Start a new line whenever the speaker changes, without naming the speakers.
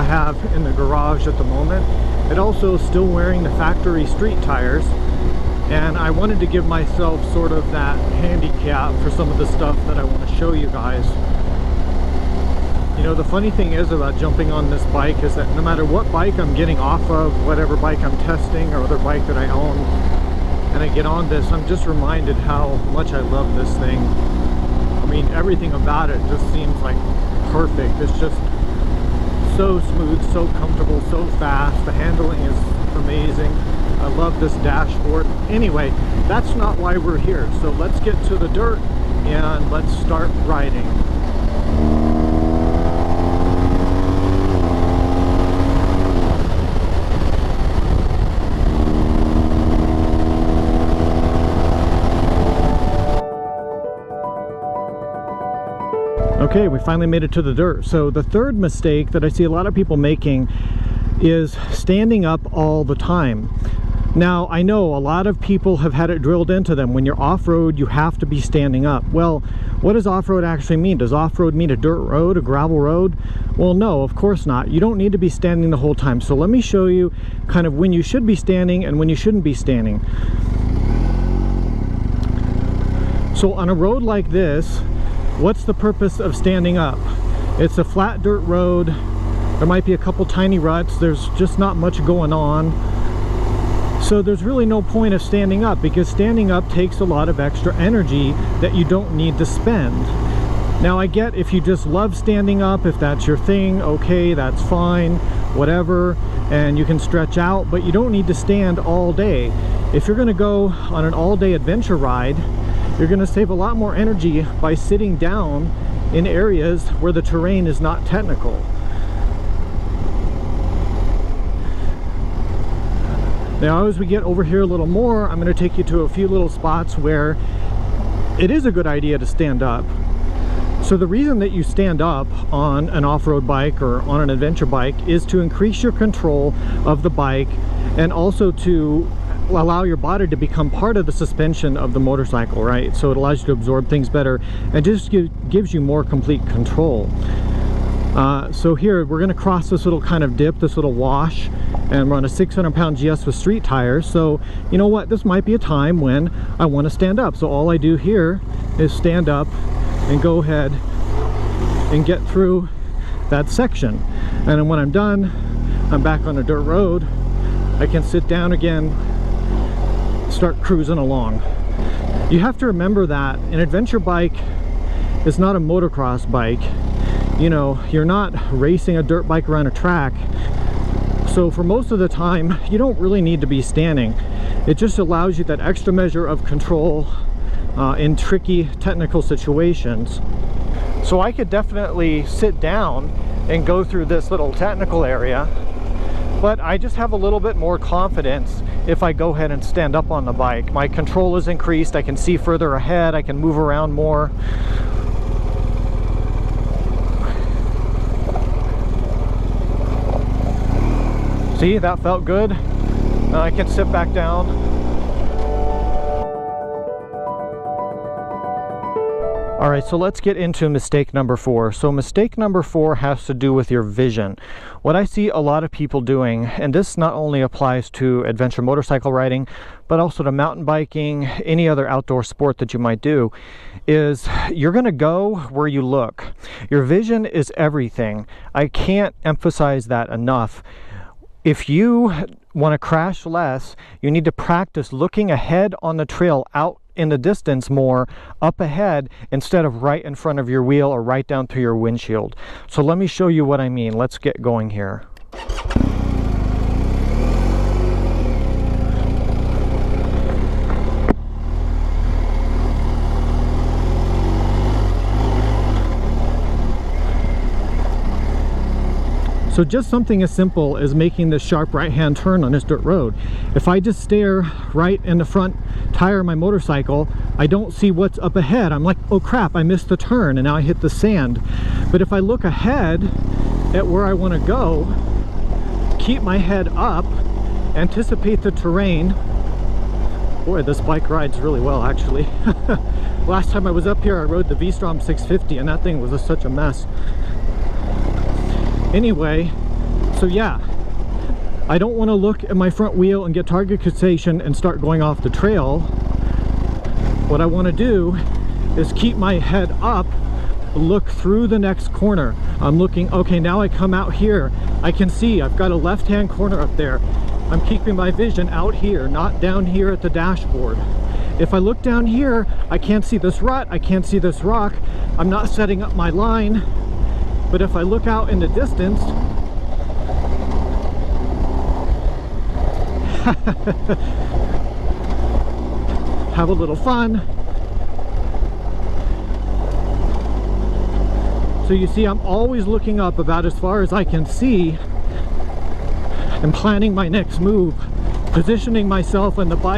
have in the garage at the moment. It also is still wearing the factory street tires, and I wanted to give myself sort of that handicap for some of the stuff that I want to show you guys. You know, the funny thing is about jumping on this bike is that no matter what bike I'm getting off of, whatever bike I'm testing or other bike that I own, and I get on this, I'm just reminded how much I love this thing. I mean, everything about it just seems like perfect. It's just so smooth, so comfortable, so fast. The handling is amazing. I love this dashboard. Anyway, that's not why we're here. So let's get to the dirt and let's start riding. Okay, we finally made it to the dirt. So the third mistake that I see a lot of people making is standing up all the time. Now, I know a lot of people have had it drilled into them, when you're off-road, you have to be standing up. Well, what does off-road actually mean? Does off-road mean a dirt road, a gravel road? Well, no, of course not. You don't need to be standing the whole time. So let me show you kind of when you should be standing and when you shouldn't be standing. So on a road like this, what's the purpose of standing up? It's a flat dirt road. There might be a couple tiny ruts. There's just not much going on. So there's really no point of standing up, because standing up takes a lot of extra energy that you don't need to spend. Now, I get if you just love standing up, if that's your thing, okay, that's fine, whatever, and you can stretch out, but you don't need to stand all day. If you're gonna go on an all-day adventure ride, you're going to save a lot more energy by sitting down in areas where the terrain is not technical. Now, as we get over here a little more, I'm going to take you to a few little spots where it is a good idea to stand up. So the reason that you stand up on an off-road bike or on an adventure bike is to increase your control of the bike, and also to allow your body to become part of the suspension of the motorcycle, right? So it allows you to absorb things better and just gives you more complete control. So here we're going to cross this little kind of dip, this little wash, and we're on a 600-pound GS with street tires. So you know what, this might be a time when I want to stand up. So all I do here is stand up and go ahead and get through that section, and then when I'm done, I'm back on a dirt road. I can sit down again, start cruising along. You have to remember that an adventure bike is not a motocross bike. You know, you're not racing a dirt bike around a track. So for most of the time, you don't really need to be standing. It just allows you that extra measure of control in tricky technical situations. So I could definitely sit down and go through this little technical area, but I just have a little bit more confidence if I go ahead and stand up on the bike. My control is increased, I can see further ahead, I can move around more. See, that felt good. I can sit back down. All right, so let's get into mistake number 4. So mistake number 4 has to do with your vision. What I see a lot of people doing, and this not only applies to adventure motorcycle riding, but also to mountain biking, any other outdoor sport that you might do, is you're gonna go where you look. Your vision is everything. I can't emphasize that enough. If you want to crash less, you need to practice looking ahead on the trail, out in the distance more, up ahead, instead of right in front of your wheel or right down through your windshield. So let me show you what I mean. Let's get going here. So just something as simple as making this sharp right-hand turn on this dirt road. If I just stare right in the front tire of my motorcycle, I don't see what's up ahead. I'm like, oh crap, I missed the turn and now I hit the sand. But if I look ahead at where I want to go, keep my head up, anticipate the terrain. Boy, this bike rides really well, actually. Last time I was up here, I rode the V-Strom 650 and that thing was such a mess. Anyway, So yeah, I don't want to look at my front wheel and get target fixation and start going off the trail. What I want to do is keep my head up, look through the next corner. I'm looking, okay, now I come out here, I can see I've got a left-hand corner up there. I'm keeping my vision out here, not down here at the dashboard. If I look down here, I can't see this rut, I can't see this rock, I'm not setting up my line. But if I look out in the distance, have a little fun. So you see, I'm always looking up about as far as I can see and planning my next move, positioning myself and the bike